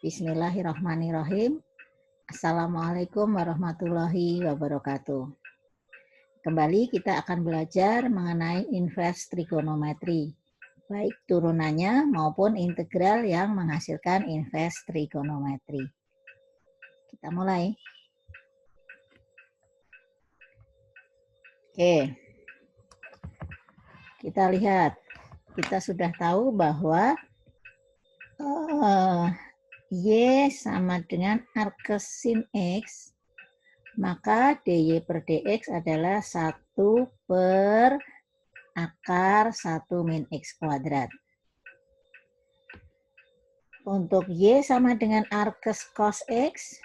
Bismillahirrahmanirrahim. Assalamualaikum warahmatullahi wabarakatuh. Kembali kita akan belajar mengenai inverse trigonometri, baik turunannya maupun integral yang menghasilkan inverse trigonometri. Kita mulai. Oke. Kita lihat. Kita sudah tahu bahwa Y sama dengan arc sin X, maka dy per dx adalah 1 per akar 1 min X kuadrat. Untuk Y sama dengan arc cos X,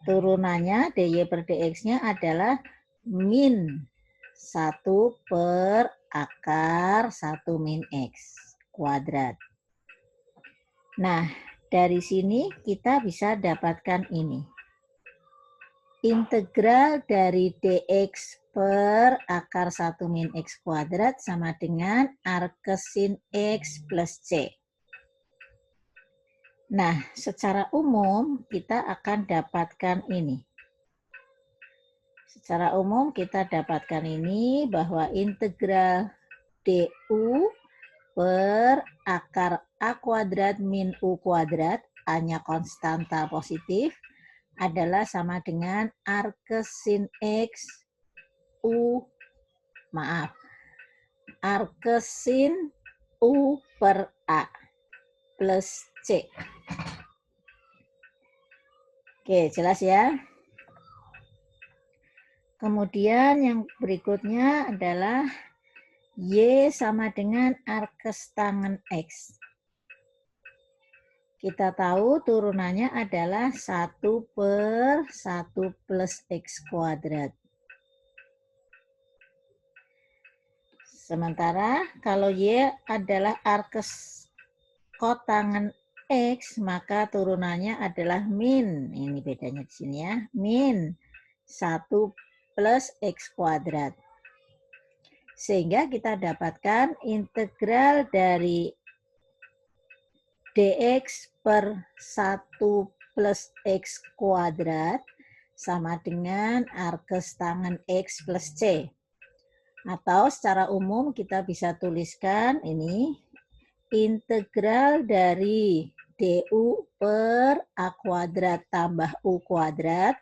turunannya dy per dx-nya adalah min 1 per akar 1 min X kuadrat. Nah, dari sini kita bisa dapatkan ini. Integral dari dx per akar 1 min X kuadrat sama dengan arc sin X plus C. Nah, secara umum kita akan dapatkan ini. Secara umum kita dapatkan ini bahwa integral du per akar A kuadrat min U kuadrat, A-nya konstanta positif, adalah sama dengan arc sin X arc sin U per A plus C. Oke, jelas ya? Kemudian yang berikutnya adalah Y sama dengan arc tangen X. Kita tahu turunannya adalah 1 per 1 plus X kuadrat. Sementara kalau Y adalah arc kotangen X, maka turunannya adalah min. Ini bedanya di sini ya. Min 1 plus X kuadrat. Sehingga kita dapatkan integral dari dx per 1 plus X kuadrat sama dengan arc tangen X plus C. Atau secara umum kita bisa tuliskan ini integral dari du per A kuadrat tambah U kuadrat.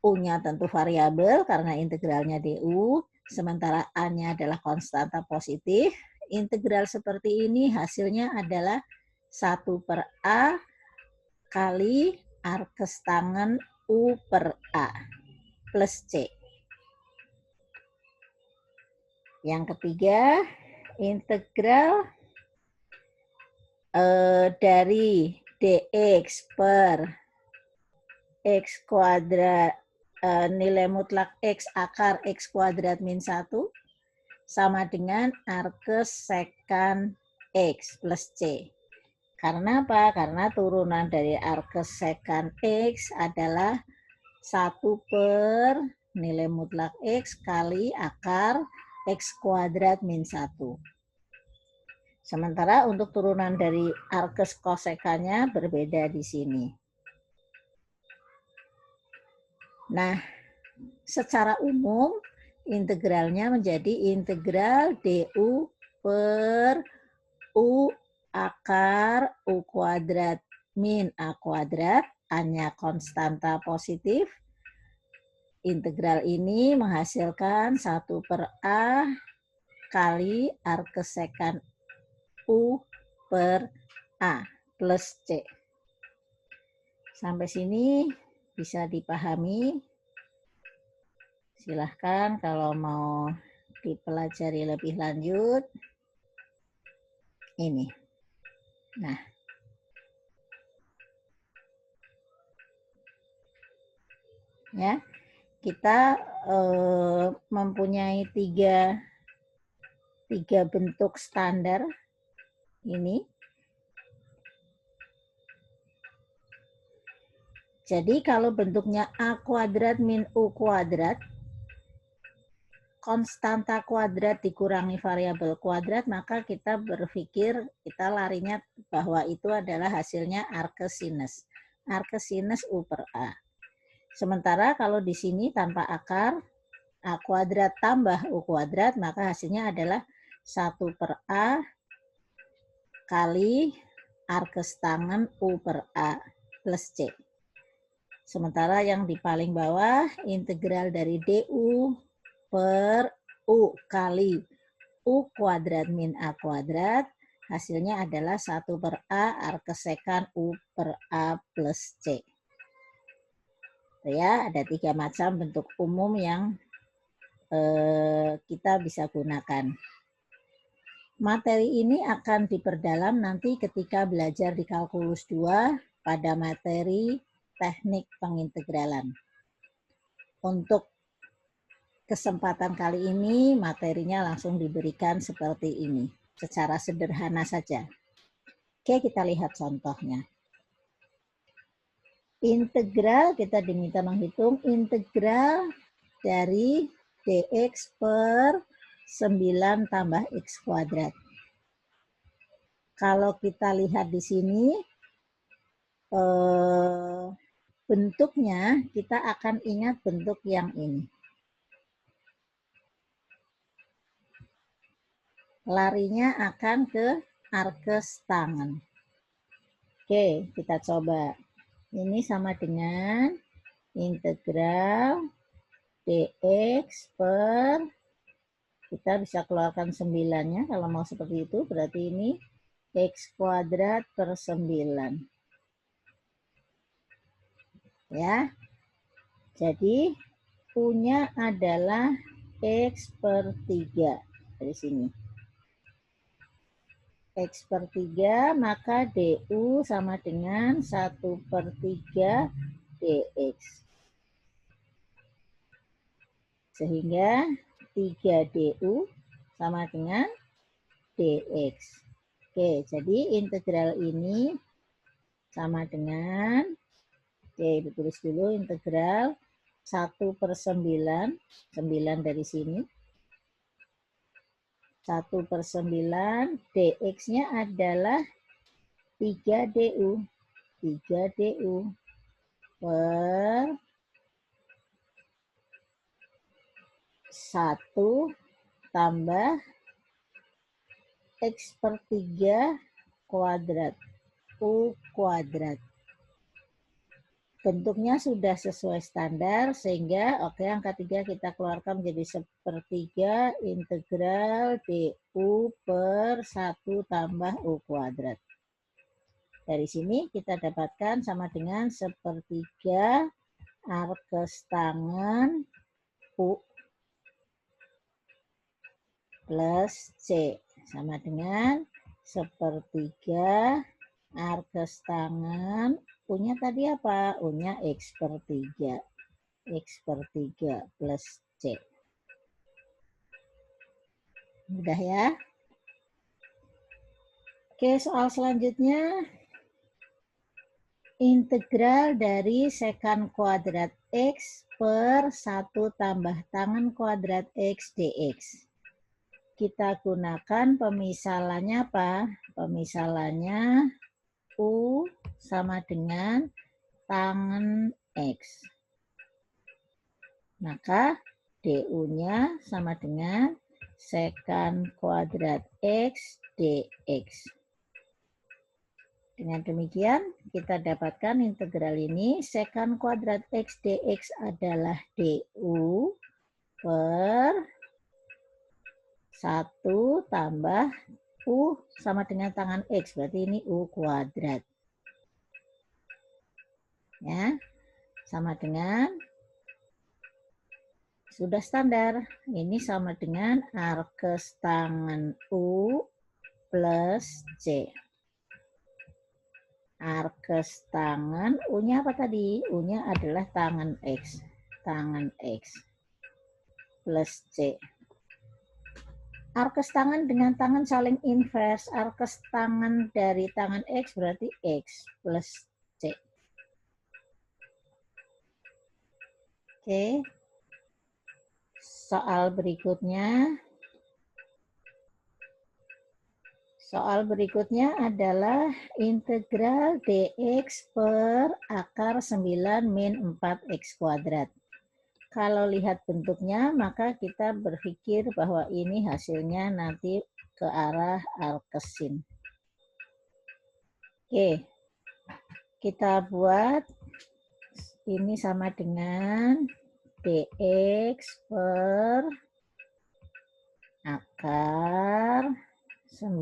U-nya tentu variabel karena integralnya du. Sementara A-nya adalah konstanta positif. Integral seperti ini hasilnya adalah 1 per A kali arc tangen U per A plus C. Yang ketiga, integral dari dx per X kuadrat nilai mutlak X akar X kuadrat min 1 sama dengan arc sekant X plus C. Karena apa? Karena turunan dari arc sekant X adalah 1 per nilai mutlak X kali akar X kuadrat min 1. Sementara untuk turunan dari arc kosekannya berbeda di sini. Nah, secara umum integralnya menjadi integral du per U akar U kuadrat min A kuadrat, A-nya konstanta positif. Integral ini menghasilkan 1 per A kali arc sekant U per A plus C. Sampai sini bisa dipahami. Silahkan kalau mau dipelajari lebih lanjut. Ini. Nah. Ya. Kita mempunyai tiga bentuk standar ini. Jadi kalau bentuknya A kuadrat min U kuadrat, konstanta kuadrat dikurangi variabel kuadrat, maka kita berpikir kita larinya bahwa itu adalah hasilnya arcsinus. Arcsinus U per A. Sementara kalau di sini tanpa akar, A kuadrat tambah U kuadrat, maka hasilnya adalah 1 per A kali arkes tangan U per A plus C. Sementara yang di paling bawah, integral dari DU per U kali U kuadrat min A kuadrat, hasilnya adalah 1 per A arkes sekan U per A plus C. Ya, ada 3 macam bentuk umum yang kita bisa gunakan. Materi ini akan diperdalam nanti ketika belajar di kalkulus 2 pada materi teknik pengintegralan. Untuk kesempatan kali ini materinya langsung diberikan seperti ini, secara sederhana saja. Oke, kita lihat contohnya. Integral, kita diminta menghitung integral dari dx per 9 tambah x kuadrat. Kalau kita lihat di sini, bentuknya kita akan ingat bentuk yang ini. Larinya akan ke arkes tangan. Oke, kita coba. Ini sama dengan integral dx per, kita bisa keluarkan 9-nya kalau mau seperti itu, berarti ini x kuadrat per 9. Ya, jadi U-nya adalah X per 3 dari sini. X per 3, maka DU sama dengan 1 per 3 DX. Sehingga 3 DU sama dengan DX. Oke, jadi integral ini sama dengan, oke, ditulis dulu integral 1 per 9, 9 dari sini. 1 per 9, dx-nya adalah 3 du. 3 du per 1 tambah x per 3 kuadrat. U kuadrat. Bentuknya sudah sesuai standar, sehingga oke, angka 3 kita keluarkan menjadi 1/3 integral du per 1 tambah U kuadrat. Dari sini kita dapatkan sama dengan 1/3 arkes tangan U plus C. Sama dengan 1/3 arkes tangan, U-nya tadi apa? U-nya X per 3. X per 3 plus C. Mudah ya? Oke, soal selanjutnya. Integral dari sekan kuadrat X per 1 tambah tangan kuadrat X dx. Kita gunakan pemisalannya apa? Pemisalannya U sama dengan tangan X. Maka du-nya sama dengan sekan kuadrat X dx. Dengan demikian, kita dapatkan integral ini. Sekan kuadrat X dx adalah du per 1 tambah U sama dengan tangan X. Berarti ini U kuadrat. Ya, sama dengan, sudah standar. Ini sama dengan arkes tangan U plus C. Arkes tangan, U-nya apa tadi? U-nya adalah tangan X. Tangan X plus C. Arkes tangan dengan tangan saling inverse. Arkes tangan dari tangan X berarti X plus C. Oke. Soal berikutnya adalah integral dx per akar 9 min 4x kuadrat. Kalau lihat bentuknya, maka kita berpikir bahwa ini hasilnya nanti ke arah arcsin. Oke, kita buat ini sama dengan dx per akar 9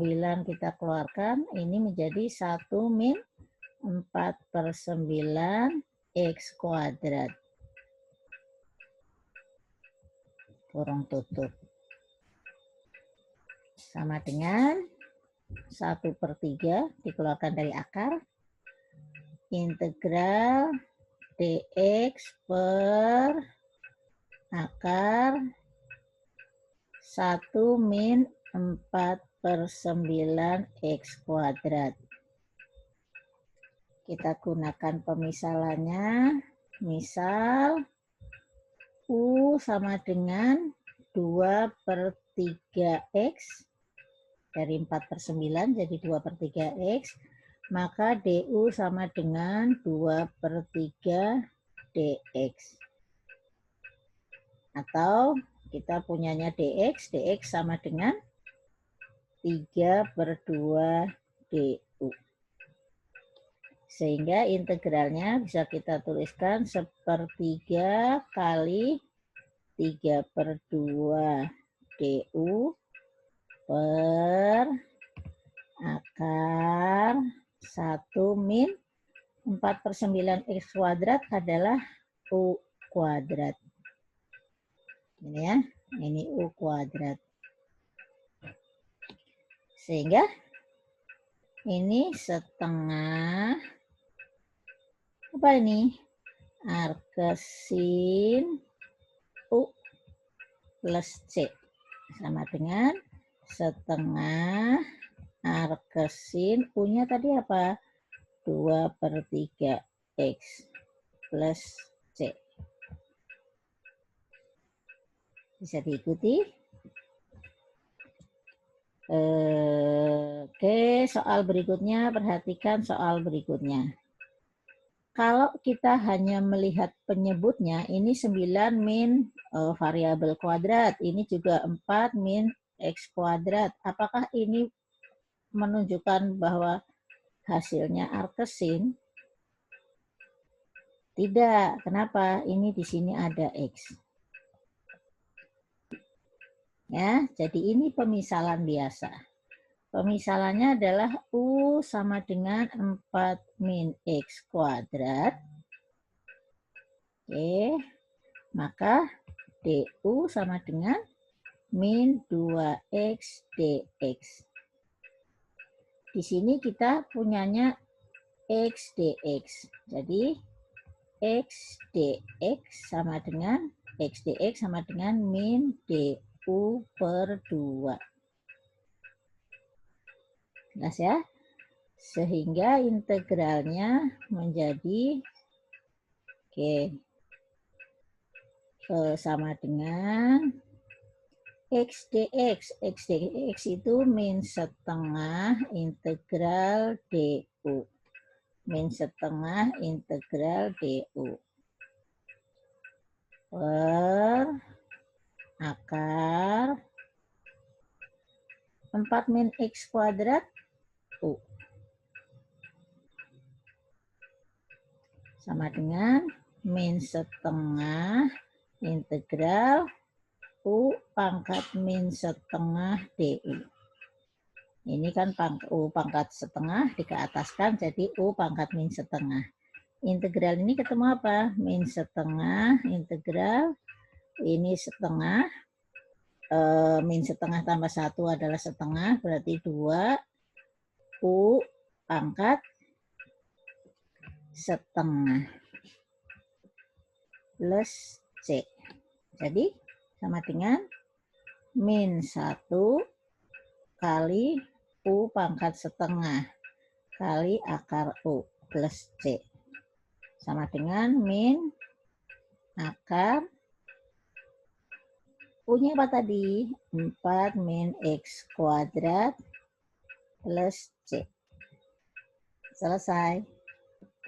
kita keluarkan, ini menjadi 1 min 4/9 x kuadrat. Kurung tutup. Sama dengan 1/3 dikeluarkan dari akar. Integral dx per akar 1 min 4/9 x kuadrat. Kita gunakan pemisalannya. Misal U sama dengan 2/3x. Dari 4/9 jadi 2/3x. Maka du sama dengan 2/3 dx. Atau kita punyanya dx sama dengan 3/2 du. Sehingga integralnya bisa kita tuliskan 1/3 kali 3/2 du per akar 1 min 4/9 x kuadrat adalah u kuadrat. Ini ya, ini u kuadrat. Sehingga ini setengah apa ini? Arcsin u plus c sama dengan setengah arcsin u-nya tadi apa? 2/3 x plus c. Bisa diikuti? Oke, soal berikutnya, perhatikan soal berikutnya. Kalau kita hanya melihat penyebutnya, ini 9 min variabel kuadrat, ini juga 4 min x kuadrat. Apakah ini menunjukkan bahwa hasilnya arcsin? Tidak. Kenapa? Ini di sini ada x. Ya, jadi ini pemisalan biasa. Pemisalannya adalah U sama dengan 4 min X kuadrat. Oke, maka DU sama dengan min 2X dx. Di sini kita punyanya X dx. Jadi X dx sama dengan X dx sama dengan min DU per 2. Jelas ya? Sehingga integralnya menjadi sama dengan X dx. X dx itu min setengah integral DU. Min setengah integral DU. Per akar 4 min X kuadrat U. Sama dengan min setengah integral U pangkat min setengah DU. Ini kan U pangkat setengah dikeataskan jadi U pangkat min setengah. Integral ini ketemu apa? Min setengah integral ini setengah. Min setengah tambah 1 adalah setengah berarti 2 U pangkat setengah plus C. Jadi sama dengan min 1 kali U pangkat setengah kali akar U plus C. Sama dengan min akar U-nya apa tadi? 4 min X kuadrat plus C. Selesai.